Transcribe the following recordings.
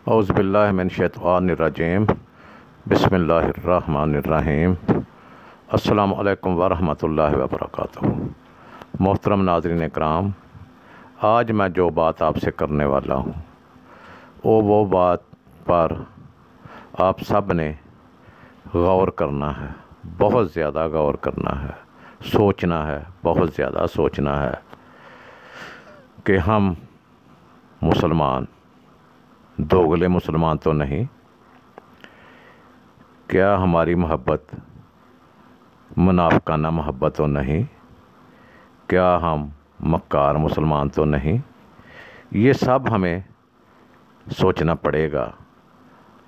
औज़ुबिल्लाहि मिनश्शैतानिर्रजीम बिस्मिल्लाहिर्रहमानिर्रहीम। अस्सलामु अलैकुम वरहमतुल्लाहि वबरकातुहू। मोहतरम नाज़रीन इकराम, आज मैं जो बात आपसे करने वाला हूँ वो बात पर आप सब ने गौर करना है, बहुत ज़्यादा गौर करना है, सोचना है, बहुत ज़्यादा सोचना है कि हम मुसलमान दोगले मुसलमान तो नहीं। क्या हमारी मोहब्बत मुनाफिकाना मोहब्बत तो नहीं? क्या हम मक्कार मुसलमान तो नहीं? ये सब हमें सोचना पड़ेगा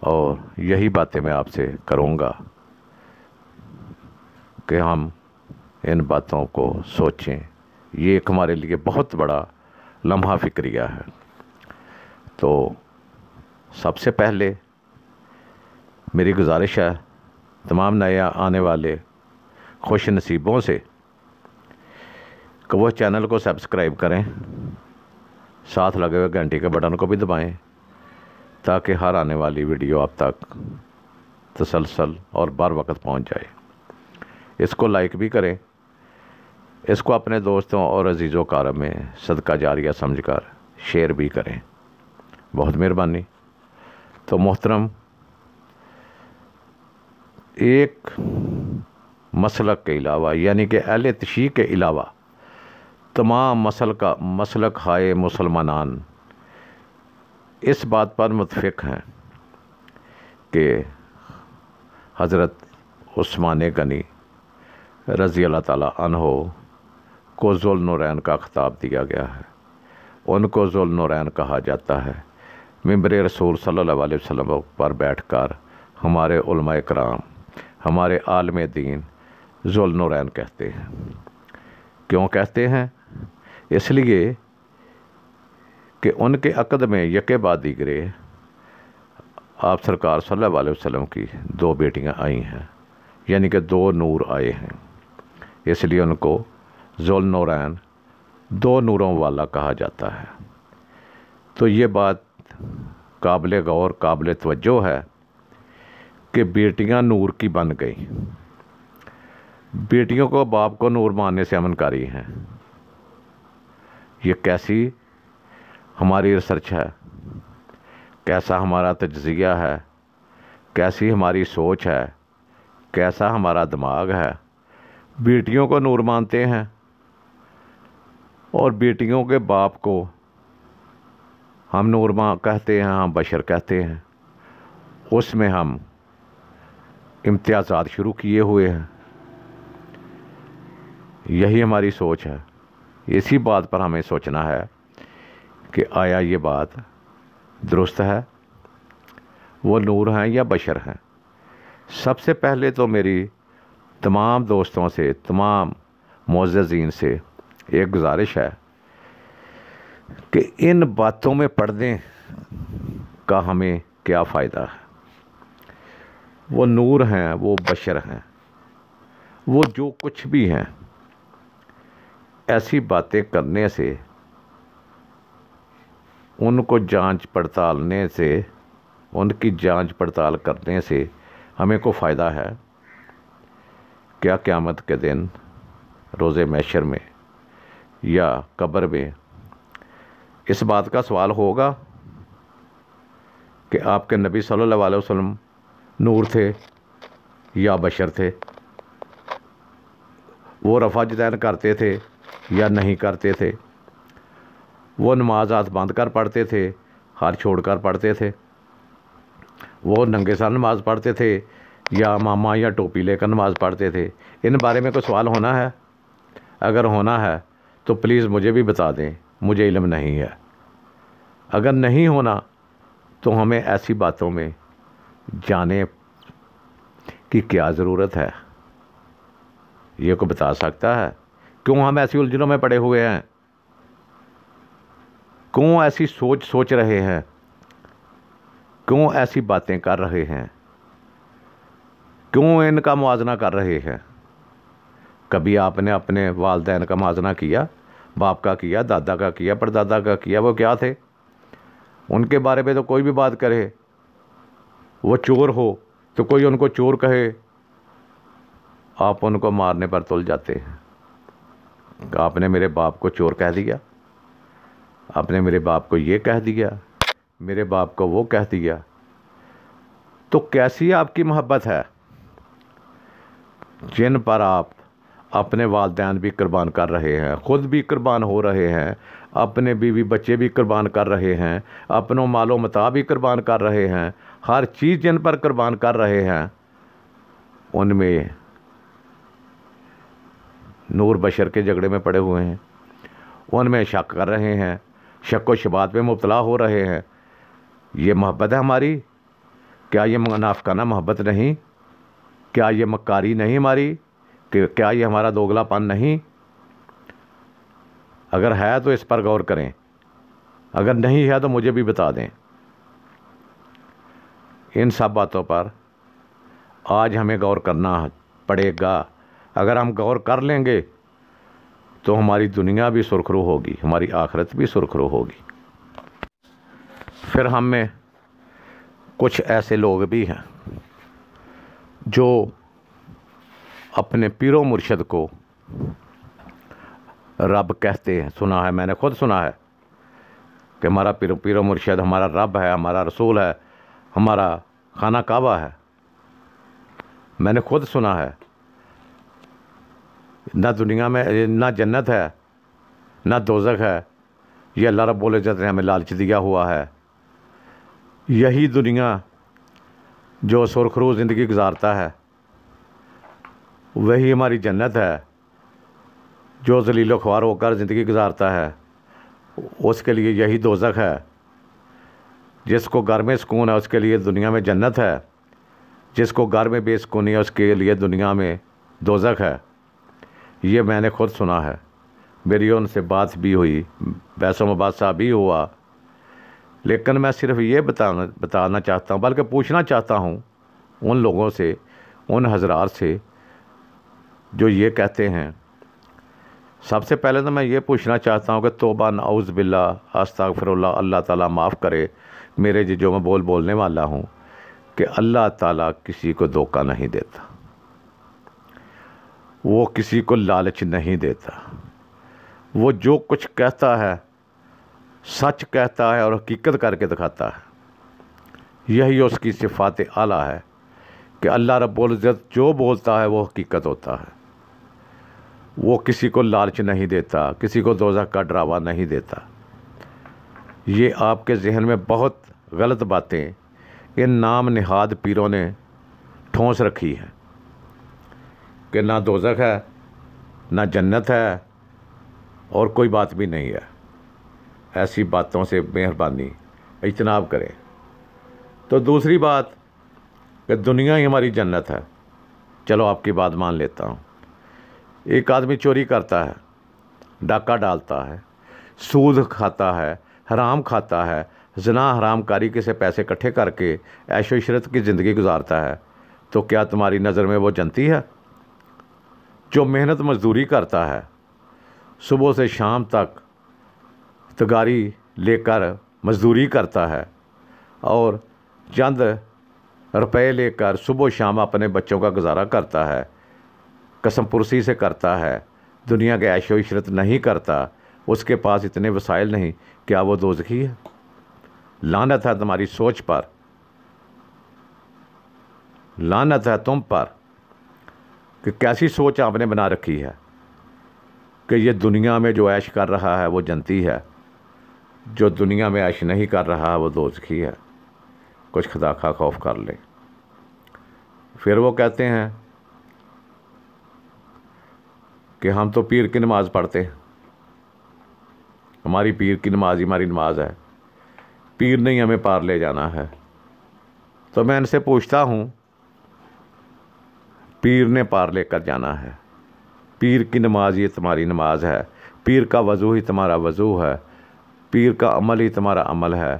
और यही बातें मैं आपसे करूँगा कि हम इन बातों को सोचें। ये एक हमारे लिए बहुत बड़ा लम्हा फ़िक्रिया है। तो सबसे पहले मेरी गुजारिश है तमाम नए आने वाले खुश नसीबों से कि वो चैनल को सब्सक्राइब करें, साथ लगे हुए घंटी के बटन को भी दबाएं ताकि हर आने वाली वीडियो आप तक तसलसल और बर वक्त पहुंच जाए। इसको लाइक भी करें, इसको अपने दोस्तों और अजीज़ों कार में सदका जारिया समझकर शेयर भी करें। बहुत मेहरबानी। तो मोहतरम, एक मसलक के अलावा यानी कि अहले तशीह के अलावा तमाम मसलक हाय मुसलमानान इस बात पर मुत्तफ़िक़ हैं कि हज़रत उस्मान गनी रज़ी अल्लाह ताला अन्हो को ज़ुल नूरैन का ख़िताब दिया गया है। उनको ज़ुल नूरैन कहा जाता है। मिंबर रसूल सल्लल्लाहु अलैहि वसल्लम पर बैठकर हमारे उलमाए कराम, हमारे आलम दीन ज़ुल नूरैन कहते हैं। क्यों कहते हैं? इसलिए कि उनके अक़द में यके बाद दीगरे आप सरकार सल्लल्लाहु अलैहि वसल्लम की दो बेटियां आई हैं, यानी कि दो नूर आए हैं। इसलिए उनको ज़ुल नूरैन, दो नूरों वाला कहा जाता है। तो ये बात काबिल गौर, काबिल तवज्जो है कि बेटियां नूर की बन गई। बेटियों को बाप को नूर मानने से अमनकारी हैं। ये कैसी हमारी रिसर्च है, कैसा हमारा तज्ज़िया है, कैसी हमारी सोच है, कैसा हमारा दिमाग है। बेटियों को नूर मानते हैं और बेटियों के बाप को हम नूर माँ कहते हैं, हम बशर कहते हैं। उसमें हम इम्तियाज़ात शुरू किए हुए हैं। यही हमारी सोच है। इसी बात पर हमें सोचना है कि आया ये बात दुरुस्त है, वो नूर हैं या बशर हैं। सबसे पहले तो मेरी तमाम दोस्तों से, तमाम मुअज़्ज़ज़ीन से एक गुजारिश है कि इन बातों में पर्दे का हमें क्या फ़ायदा है। वो नूर हैं, वो बशर हैं, वो जो कुछ भी हैं, ऐसी बातें करने से, उनको जांच पड़तालने से, उनकी जांच पड़ताल करने से हमें को फ़ायदा है? क्या क़यामत के दिन रोज़े महशर में या कब्र में इस बात का सवाल होगा कि आपके नबी सल्लल्लाहु अलैहि वसल्लम नूर थे या बशर थे? वो रफ़ा जदैन करते थे या नहीं करते थे? वो नमाज हाथ बांध कर पढ़ते थे, हाथ छोड़ कर पढ़ते थे? वो नंगे सर नमाज़ पढ़ते थे या मामा या टोपी लेकर नमाज़ पढ़ते थे? इन बारे में कोई सवाल होना है? अगर होना है तो प्लीज़ मुझे भी बता दें, मुझे इल्म नहीं है। अगर नहीं होना तो हमें ऐसी बातों में जाने की क्या ज़रूरत है? ये कोई बता सकता है? क्यों हम ऐसी उलझनों में पड़े हुए हैं? क्यों ऐसी सोच रहे हैं? क्यों ऐसी बातें कर रहे हैं? क्यों इनका मुआजना कर रहे हैं? कभी आपने अपने वालिदैन का मुआजना किया? बाप का किया, दादा का किया, परदादा का किया? वो क्या थे? उनके बारे में तो कोई भी बात करे, वो चोर हो तो कोई उनको चोर कहे, आप उनको मारने पर तुल जाते हैं। आपने मेरे बाप को चोर कह दिया, आपने मेरे बाप को ये कह दिया, मेरे बाप को वो कह दिया, तो कैसी आपकी मोहब्बत है जिन पर आप अपने वालिदैन भी कुर्बान कर रहे हैं, ख़ुद भी कुर्बान हो रहे हैं, अपने बीवी बच्चे भी कुर्बान कर रहे हैं, अपनों मालो मता भी कुर्बान कर रहे हैं, हर चीज़ जिन पर कुर्बान कर रहे हैं, उनमें नूर बशर के झगड़े में पड़े हुए हैं, उनमें शक कर रहे हैं, शक व शुबात में मुब्तला हो रहे हैं। ये मोहब्बत है हमारी? क्या ये मुनाफिकाना मोहब्बत नहीं? क्या ये मक्कारी नहीं हमारी? कि क्या ये हमारा दोगलापन नहीं? अगर है तो इस पर गौर करें, अगर नहीं है तो मुझे भी बता दें। इन सब बातों पर आज हमें गौर करना पड़ेगा। अगर हम गौर कर लेंगे तो हमारी दुनिया भी सुरखरू होगी, हमारी आखिरत भी सुरखरू होगी। फिर हम में कुछ ऐसे लोग भी हैं जो अपने पीरो मुर्शद को रब कहते हैं। सुना है, मैंने खुद सुना है कि हमारा पीरो मुर्शद हमारा रब है, हमारा रसूल है, हमारा खाना काबा है। मैंने खुद सुना है। ना दुनिया में ना जन्नत है ना दोज़ख है, ये अल्लाह रब्बुल इज़्ज़त ने हमें लालच दिया हुआ है। यही दुनिया जो सुरखरू ज़िंदगी गुजारता है वही हमारी जन्नत है। जो ज़लील व ख्वार होकर ज़िंदगी गुजारता है उसके लिए यही दोज़ख है। जिसको घर में सुकून है उसके लिए दुनिया में जन्नत है, जिसको घर में बेसुकूनी है उसके लिए दुनिया में दोज़ख है। ये मैंने खुद सुना है, मेरी उनसे बात भी हुई, बहस मुबासा भी हुआ। लेकिन मैं सिर्फ ये बताना चाहता हूँ, बल्कि पूछना चाहता हूँ उन लोगों से, उन हज़रात से जो ये कहते हैं। सबसे पहले तो मैं ये पूछना चाहता हूँ कि तौबा नऊज़ बिल्लाह अस्तगफिरुल्लाह, अल्लाह ताला माफ़ करे मेरे जो मैं बोलने वाला हूँ, कि अल्लाह ताला किसी को धोखा नहीं देता, वो किसी को लालच नहीं देता। वो जो कुछ कहता है सच कहता है और हकीकत करके दिखाता है। यही उसकी सिफ़ात आला है कि अल्लाह रब्बुल इज़्ज़त जो बोलता है वो हकीकत होता है। वो किसी को लालच नहीं देता, किसी को दोज़ख का डरावा नहीं देता। ये आपके जहन में बहुत गलत बातें इन नाम निहाद पीरों ने ठोंस रखी है कि ना दोज़ख है ना जन्नत है और कोई बात भी नहीं है। ऐसी बातों से मेहरबानी इज्तनाब करें। तो दूसरी बात कि दुनिया ही हमारी जन्नत है। चलो आपकी बात मान लेता हूँ। एक आदमी चोरी करता है, डाका डालता है, सूद खाता है, हराम खाता है, ज़िना हरामकारी के से पैसे इकट्ठे करके ऐशो इशरत की ज़िंदगी गुजारता है, तो क्या तुम्हारी नज़र में वो जनती है? जो मेहनत मजदूरी करता है, सुबह से शाम तक तगारी लेकर मजदूरी करता है और चंद रुपए लेकर सुबह शाम अपने बच्चों का गुजारा करता है, कसम पुरसी से करता है, दुनिया के ऐशो इशरत नहीं करता, उसके पास इतने वसाइल नहीं, क्या वो दोज़खी है? लानत है तुम्हारी सोच पर, लानत है तुम पर कि कैसी सोच आपने बना रखी है कि ये दुनिया में जो ऐश कर रहा है वो जनती है, जो दुनिया में ऐश नहीं कर रहा है वो दोज़खी है। कुछ खुदा का खौफ कर ले। फिर वो कहते हैं कि हम तो पीर की नमाज़ पढ़ते हैं, हमारी पीर की नमाज ही हमारी नमाज है, पीर नहीं हमें पार ले जाना है। तो मैं इनसे पूछता हूँ, पीर ने पार लेकर जाना है, पीर की नमाज ये तुम्हारी नमाज है, पीर का वज़ू ही तुम्हारा वज़ू है, पीर का अमल ही तुम्हारा अमल है,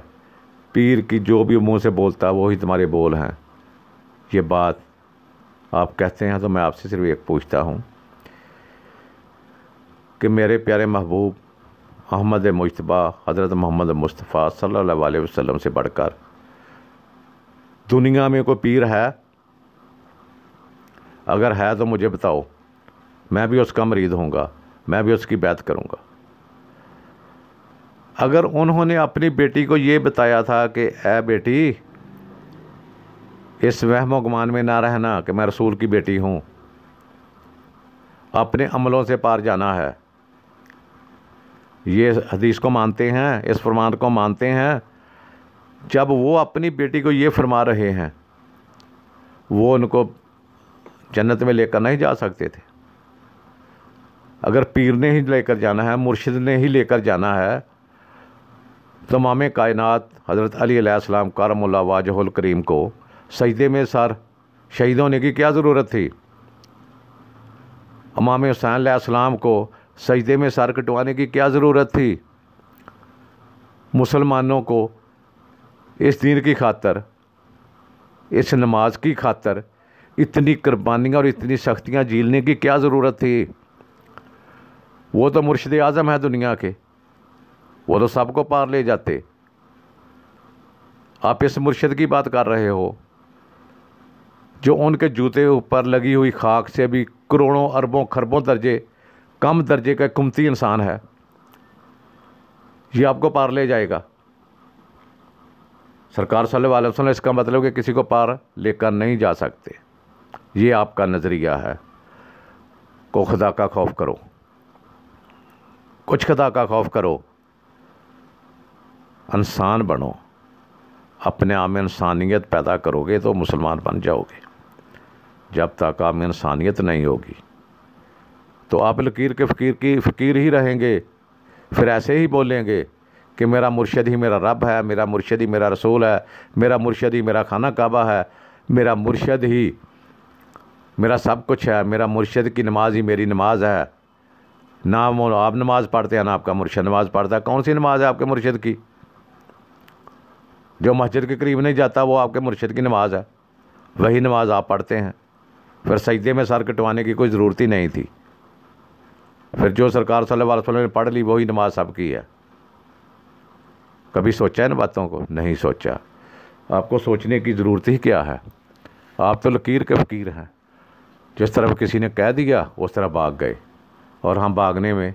पीर की जो भी मुंह से बोलता है वो ही तुम्हारे बोल हैं। ये बात आप कहते हैं तो मैं आपसे सिर्फ एक पूछता हूँ कि मेरे प्यारे महबूब अहमद मुज्तबा हज़रत मोहम्मद मुस्तफ़ा सल्लल्लाहु अलैहि वसल्लम से बढ़कर दुनिया में कोई पीर है? अगर है तो मुझे बताओ, मैं भी उसका मरीद होऊंगा, मैं भी उसकी बैत करूंगा। अगर उन्होंने अपनी बेटी को ये बताया था कि ए बेटी, इस वहमो गुमान में ना रहना कि मैं रसूल की बेटी हूँ, अपने अमलों से पार जाना है, ये हदीस को मानते हैं, इस फरमान को मानते हैं। जब वो अपनी बेटी को ये फरमा रहे हैं, वो उनको जन्नत में लेकर नहीं जा सकते थे? अगर पीर ने ही लेकर जाना है, मुर्शिद ने ही लेकर जाना है, तो इमाम कायनात हज़रत अली अलैहिस्सलाम करमुल्लाह वजहुल करीम को सजदे में सर शहीद होने की क्या ज़रूरत थी? इमाम हुसैन अलैहिस्सलाम को सजदे में सर कटवाने की क्या ज़रूरत थी? मुसलमानों को इस दीन की खातर, इस नमाज की खातर इतनी कुर्बानियाँ और इतनी सख्तियाँ झेलने की क्या ज़रूरत थी? वो तो मुर्शिद आज़म है दुनिया के, वो तो सबको पार ले जाते। आप इस मुर्शिद की बात कर रहे हो जो उनके जूते ऊपर लगी हुई खाक से भी करोड़ों अरबों खरबों दर्जे कम दर्जे का कीमती इंसान है। ये आपको पार ले जाएगा? सरकार सल्लल्लाहु अलैहि वसल्लम, इसका मतलब कि किसी को पार लेकर नहीं जा सकते। ये आपका नज़रिया है। को खुदा का खौफ करो, कुछ खुदा का खौफ करो, इंसान बनो। अपने आप में इंसानियत पैदा करोगे तो मुसलमान बन जाओगे। जब तक आप में इंसानियत नहीं होगी तो आप लकीर के फ़कीर ही रहेंगे। फिर ऐसे ही बोलेंगे कि मेरा मुर्शिद ही मेरा रब है, मेरा मुर्शिद ही मेरा रसूल है, मेरा मुर्शिद ही मेरा खाना काबा है, मेरा मुर्शिद ही मेरा सब कुछ है, मेरा मुर्शिद की नमाज ही मेरी नमाज है। ना वो आप नमाज़ पढ़ते हैं, ना आपका मुर्शिद नमाज़ पढ़ता है। कौन सी नमाज है आपके मुर्शिद की? जो मस्जिद के करीब नहीं जाता वो आपके मुर्शिद की नमाज है, वही नमाज आप पढ़ते हैं। फिर सजदे में सर कटवाने की कोई ज़रूरत ही नहीं थी। फिर जो सरकार सल्लल्लाहु अलैहि वसल्लम ने पढ़ ली वही नमाज सबकी है। कभी सोचा है इन बातों को? नहीं सोचा। आपको सोचने की ज़रूरत ही क्या है? आप तो लकीर के फ़कीर हैं। जिस तरफ किसी ने कह दिया उस तरफ भाग गए, और हम भागने में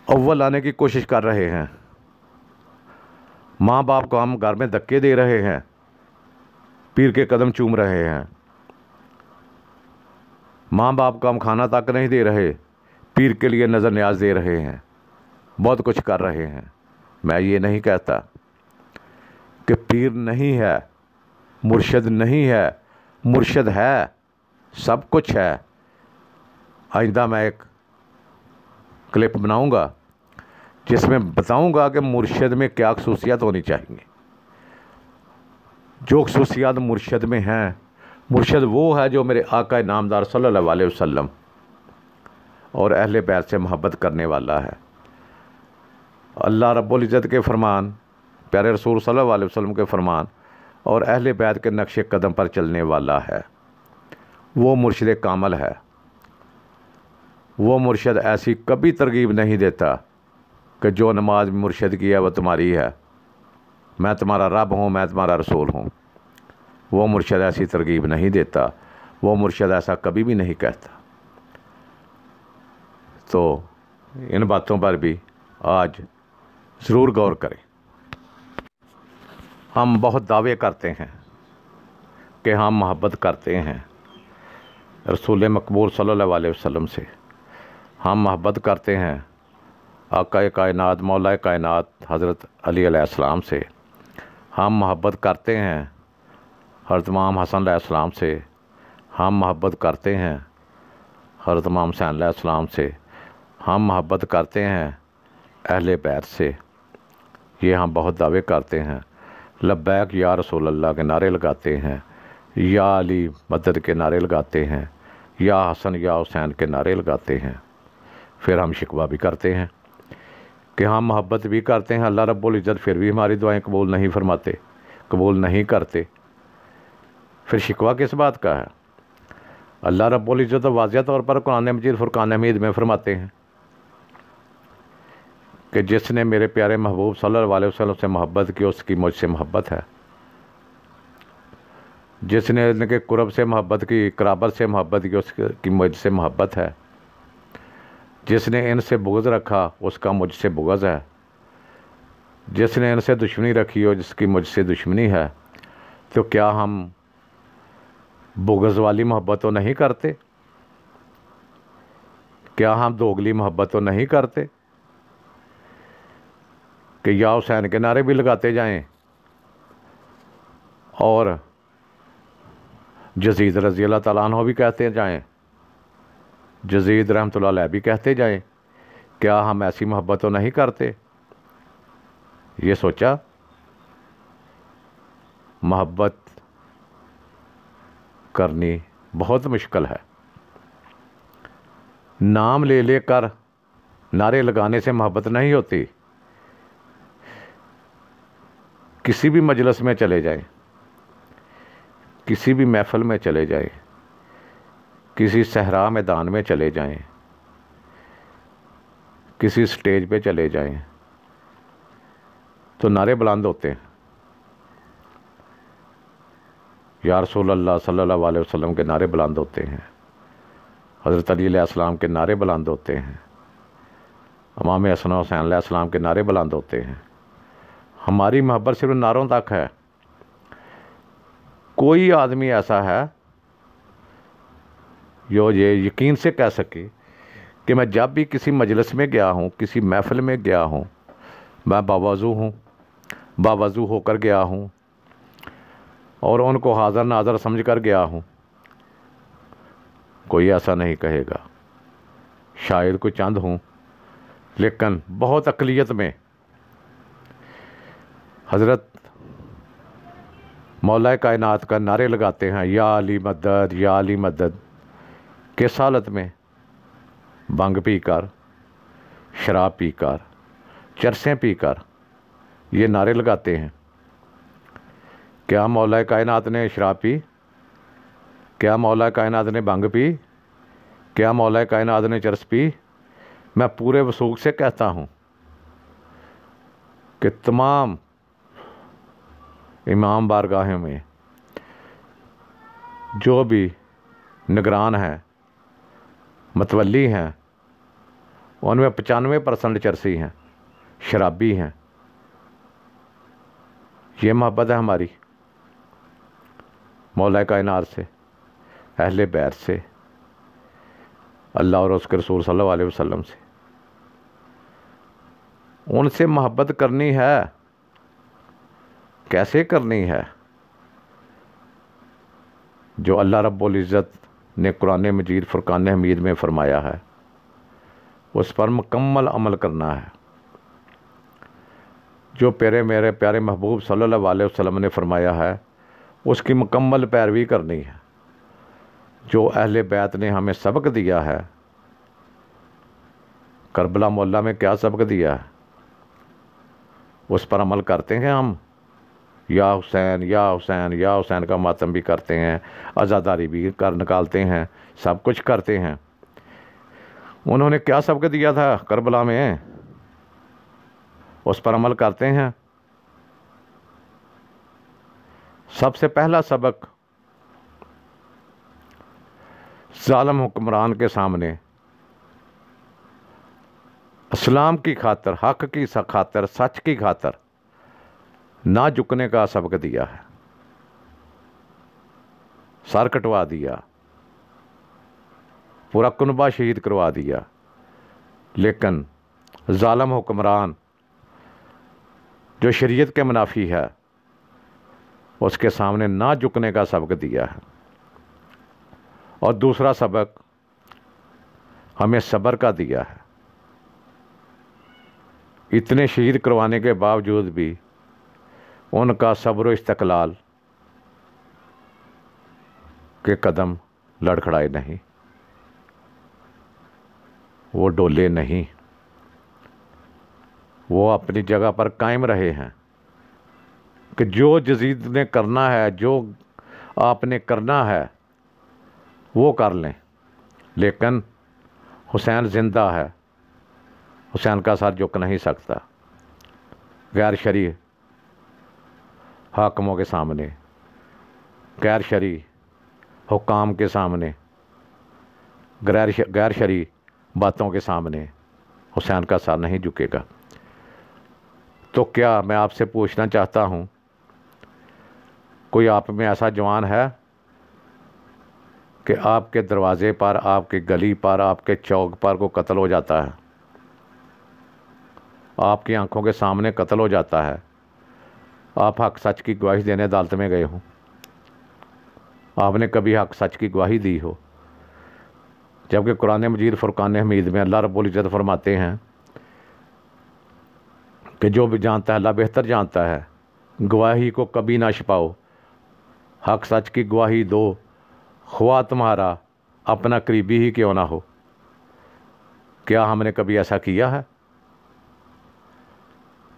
अव्वल आने की कोशिश कर रहे हैं। माँ बाप को हम घर में धक्के दे रहे हैं, पीर के कदम चूम रहे हैं। माँ बाप को हम खाना तक नहीं दे रहे, पीर के लिए नज़र न्याज दे रहे हैं। बहुत कुछ कर रहे हैं। मैं ये नहीं कहता कि पीर नहीं है, मुर्शिद नहीं है। मुर्शिद है, सब कुछ है। आइंदा मैं एक क्लिप बनाऊंगा जिसमें बताऊंगा कि मुर्शिद में क्या खसूसियात होनी चाहिए। जो खसूसियात मुर्शिद में हैं, मुर्शिद वो है जो मेरे आका नामदार सल्लल्लाहु अलैहि वसल्लम और अहले बैत से मोहब्बत करने वाला है। अल्लाह रब्बुल इज़्ज़त के फरमान, प्यारे रसूल सल्लल्लाहु अलैहि वसल्लम के फरमान और अहले बैत के नक्शे कदम पर चलने वाला है। वो मुर्शिद कामल है। वो मुर्शिद ऐसी कभी तरगीब नहीं देता कि जो नमाज मुर्शिद की है वह तुम्हारी है, मैं तुम्हारा रब हूँ, मैं तुम्हारा रसूल हूँ। वो मुर्शिद ऐसी तरगीब नहीं देता। वो मुर्शिद ऐसा कभी भी नहीं कहता। तो इन बातों पर भी आज ज़रूर गौर करें। हम बहुत दावे करते हैं कि हम मोहब्बत करते हैं रसूल मकबूल सल्लल्लाहु अलैहि वसल्लम से। हम मोहब्बत करते हैं आका कायनात मौला कायनात हज़रत अली अलैहिस्सलाम से। हम मोहब्बत करते हैं हज़रत इमाम हसन अलैहिस्सलाम से। हम मोहब्बत करते हैं हज़रत इमाम हुसैन अलैहिस्सलाम से। हम मोहब्बत करते हैं अहले बैत से। ये हम बहुत दावे करते हैं। लब्बैक या रसूल अल्लाह के नारे लगाते हैं, या अली मदद के नारे लगाते हैं, या हसन या हुसैन के नारे लगाते हैं। फिर हम शिकवा भी करते हैं कि हम मोहब्बत भी करते हैं अल्लाह रब्बुल इज़्ज़त फिर भी हमारी दुआएं कबूल नहीं फरमाते, कबूल नहीं करते। फिर शिकवा किस बात का है? अल्लाह रब्बुल इज़्ज़त वाज़िह तौर पर कुरान मजीद फुरकान हमीद में फरमाते हैं कि जिसने मेरे प्यारे महबूब सल्लल्लाहु अलैहि वसल्लम से मोहब्बत की उसकी मुझसे मोहब्बत है, जिसने इनके कुर्ब से मोहब्बत की, कराबत से मोहब्बत की, उसकी मुझसे मोहब्बत है, जिसने इनसे बुग़्ज़ रखा उसका मुझसे बुग़्ज़ है, जिसने इनसे दुश्मनी रखी हो जिसकी मुझसे दुश्मनी है। तो क्या हम बुग़्ज़ वाली मोहब्बत तो नहीं करते? क्या हम दोगली मोहब्बत तो नहीं करते कि या हुसैन के नारे भी लगाते जाएं और यज़ीद रज़ी अल्लाह तआला अन्हु भी कहते जाएं, यज़ीद रहमतुल्लाह अलैह भी कहते जाएं? क्या हम ऐसी मोहब्बत तो नहीं करते? ये सोचा? मोहब्बत करनी बहुत मुश्किल है। नाम ले लेकर नारे लगाने से मोहब्बत नहीं होती। किसी भी मजलिस में चले जाएं, किसी भी महफ़िल में चले जाएं, किसी सहरा मैदान में चले जाएं, किसी स्टेज पे चले जाएं, तो नारे बुलंद होते हैं। या रसूल अल्लाह सल्लल्लाहु अलैहि वसल्लम के नारे बुलंद होते हैं, हज़रत अली अलैहिस्सलाम के नारे बुलंद होते हैं, इमाम हसन हुसैन अलैहिस्सलाम के नारे बुलंद होते हैं। हमारी मोहब्बत सिर्फ नारों तक है। कोई आदमी ऐसा है जो ये यकीन से कह सके कि मैं जब भी किसी मजलिस में गया हूँ, किसी महफ़िल में गया हूँ, मैं बावज़ू हूँ, बावज़ू होकर गया हूँ और उनको हाज़र नाज़र समझ कर गया हूँ? कोई ऐसा नहीं कहेगा। शायद कोई चंद हूँ, लेकिन बहुत अक़लियत में हज़रत मौला कायनात का नारे लगाते हैं, या अली मदद, या अली मदद। किस हालत में? भंग पीकर, शराब पीकर, चरसें पीकर ये नारे लगाते हैं। क्या मौला कायनात ने शराब पी? क्या मौला कायनात ने भंग पी? क्या मौला कायनात ने चरस पी? मैं पूरे वसूख से कहता हूँ कि तमाम इमाम बारगाहों में जो भी निगरान हैं, मतवली हैं, उनमें 95% चरसी हैं, शराबी हैं। ये मोहब्बत है हमारी मौला कायनात से, अहले बैत से, अल्लाह और उसके रसूल सल्लल्लाहु अलैहि वसल्लम से। उनसे मोहब्बत करनी है। कैसे करनी है? जो अल्लाह रब्बुल इज़्ज़त ने कुरान मजीद फुरकान हमीद में फ़रमाया है, उस पर मुकम्मल अमल करना है। जो मेरे प्यारे महबूब सल्लल्लाहु अलैहि वसल्लम ने फ़रमाया है, उसकी मुकम्मल पैरवी करनी है। जो अहले बैत ने हमें सबक दिया है, करबला मोहल्ला में क्या सबक दिया है, उस पर अमल करते हैं हम। या हुसैन, या हुसैन, या हुसैन का मातम भी करते हैं, आज़ादारी भी कर निकालते हैं, सब कुछ करते हैं। उन्होंने क्या सबक दिया था करबला में, उस पर अमल करते हैं। सबसे पहला सबक, ज़ालिम हुक्मरान के सामने इस्लाम की खातर, हक़ की खातर, सच की खातर ना झुकने का सबक दिया है। सर कटवा दिया, पूरा कुनबा शहीद करवा दिया, लेकिन ज़ालिम हुक्मरान जो शरीयत के मुनाफी है, उसके सामने ना झुकने का सबक दिया है। और दूसरा सबक हमें सब्र का दिया है। इतने शहीद करवाने के बावजूद भी उनका सब्र इस्तक़लाल के कदम लड़खड़ाए नहीं, वो डोले नहीं, वो अपनी जगह पर कायम रहे हैं कि जो यज़ीद ने करना है, जो आपने करना है वो कर लें, लेकिन हुसैन ज़िंदा है, हुसैन का सर झुक नहीं सकता गैर शरई हाकिमों के सामने, गैर शरई हुक्काम के सामने, गैर शरई बातों के सामने हुसैन का सर नहीं झुकेगा। तो क्या मैं आपसे पूछना चाहता हूँ, कोई आप में ऐसा जवान है कि आपके दरवाज़े पर, आपकी गली पर, आपके चौक पर को कत्ल हो जाता है, आपकी आंखों के सामने कत्ल हो जाता है, आप हक सच की गवाही देने अदालत में गए हो, आपने कभी हक सच की गवाही दी हो? जबकि कुरान मजीद फुरकान हमीद में अल्लाह रब्बुल इज़्ज़त फरमाते हैं कि जो भी जानता है अल्लाह बेहतर जानता है, गवाही को कभी ना छिपाओ, हक सच की गवाही दो, ख्वाह तुम्हारा अपना करीबी ही क्यों ना हो। क्या हमने कभी ऐसा किया है?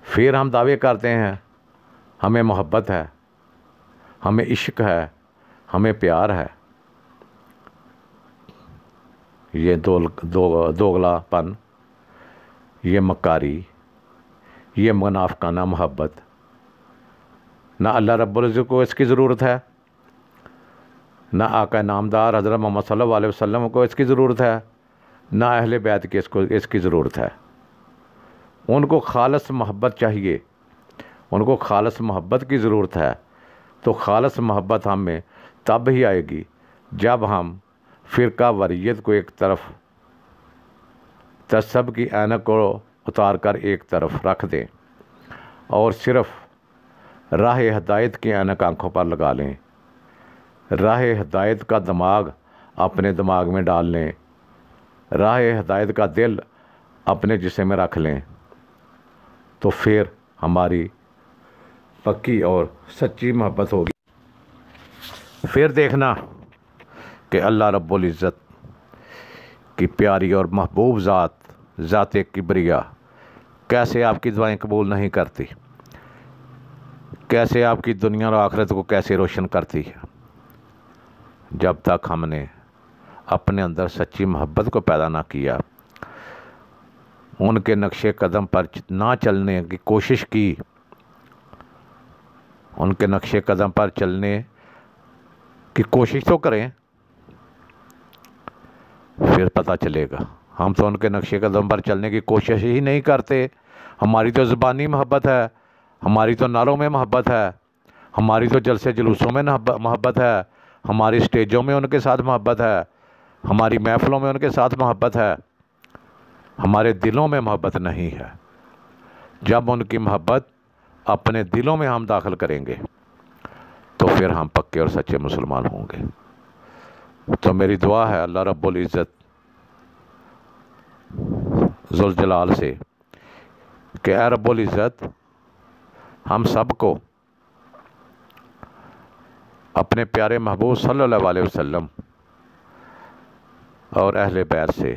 फिर हम दावे करते हैं हमें मोहब्बत है, हमें इश्क है, हमें प्यार है। ये दोगलापन, ये मक्कारी, ये मुनाफिकाना मोहब्बत, ना अल्लाह रब्बुल इज़्ज़त को इसकी ज़रूरत है, ना आका नामदार हज़रत मोहम्मद सल्लल्लाहु अलैहि वसल्लम को इसकी ज़रूरत है, ना अहले बैत की इसकी ज़रूरत है। उनको खालिस मोहब्बत चाहिए, उनको खालिस मोहब्बत की ज़रूरत है। तो खालिस मोहब्बत हम में तब ही आएगी जब हम फ़िरका वरीयत को एक तरफ, तसब की ऐनक को उतार कर एक तरफ रख दें और सिर्फ़ राह हिदायत की ऐनक आँखों पर लगा लें, राह हिदायत का दिमाग अपने दिमाग में डाल लें, राह हिदायत का दिल अपने जिस्म में रख लें, तो फिर हमारी पक्की और सच्ची मोहब्बत होगी। फिर देखना कि अल्लाह रब्बुल इज़्ज़त की प्यारी और महबूब ज़ात किबरिया कैसे आपकी दुआएं कबूल नहीं करती, कैसे आपकी दुनिया और आखिरत को कैसे रोशन करती है। जब तक हमने अपने अंदर सच्ची मोहब्बत को पैदा ना किया, उनके नक्शे कदम पर ना चलने की कोशिश की, उनके नक्शे कदम पर चलने की कोशिश तो करें, फिर पता चलेगा। हम तो उनके नक्शे कदम पर चलने की कोशिश ही नहीं करते। हमारी तो ज़ुबानी मोहब्बत है, हमारी तो नारों में मोहब्बत है, हमारी तो जलसे जुलूसों में मोहब्बत है, हमारी स्टेजों में उनके साथ मोहब्बत है, हमारी महफ़िलों में उनके साथ मोहब्बत है, हमारे दिलों में मोहब्बत नहीं है। जब उनकी मोहब्बत अपने दिलों में हम दाखिल करेंगे तो फिर हम पक्के और सच्चे मुसलमान होंगे। तो मेरी दुआ है अल्लाह रब्बुल इज़्ज़त ज़ुल जलाल से कि ऐ रब्बुल इज़्ज़त हम सब को अपने प्यारे महबूब सल्लल्लाहु अलैहि वसल्लम और अहले बैत से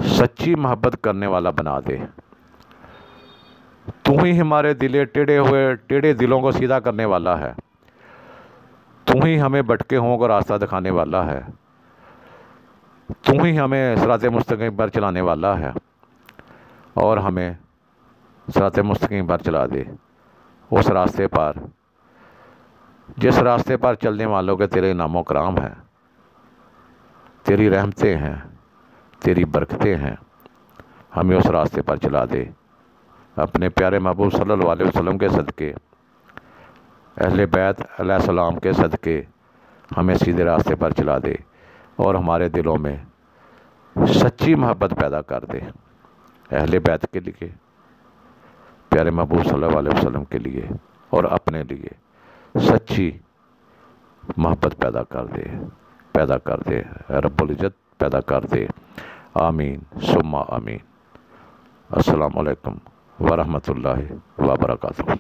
सच्ची मोहब्बत करने वाला बना दे। तू ही हमारे टेढ़े दिलों को सीधा करने वाला है, तू ही हमें भटके हों को रास्ता दिखाने वाला है, तू ही हमें सिराते मुस्तकीम पर चलाने वाला है और हमें सिराते मुस्तकीम पर चला दे, उस रास्ते पर जिस रास्ते पर चलने वालों के तेरे नामो कराम हैं, तेरी रहमतें हैं, तेरी बरकतें हैं। हमें उस रास्ते पर चला दे। अपने प्यारे महबूब सल्लल्लाहु अलैहि वसल्लम के सदक़े, अहले बैत अलैहिस्सलाम के सदक़े हमें सीधे रास्ते पर चला दे और हमारे दिलों में सच्ची मोहब्बत पैदा कर दे। अहले बैत के लिए, प्यारे महबूब सल्लल्लाहु अलैहि वसल्लम के लिए और अपने लिए सच्ची मोहब्बत पैदा कर दे रब्बुल इज़्ज़त पैदा कर दे। आमीन सुम्मा आमीन। अस्सलामु अलैकुम व रहमतुल्लाहि व बरकातुहू।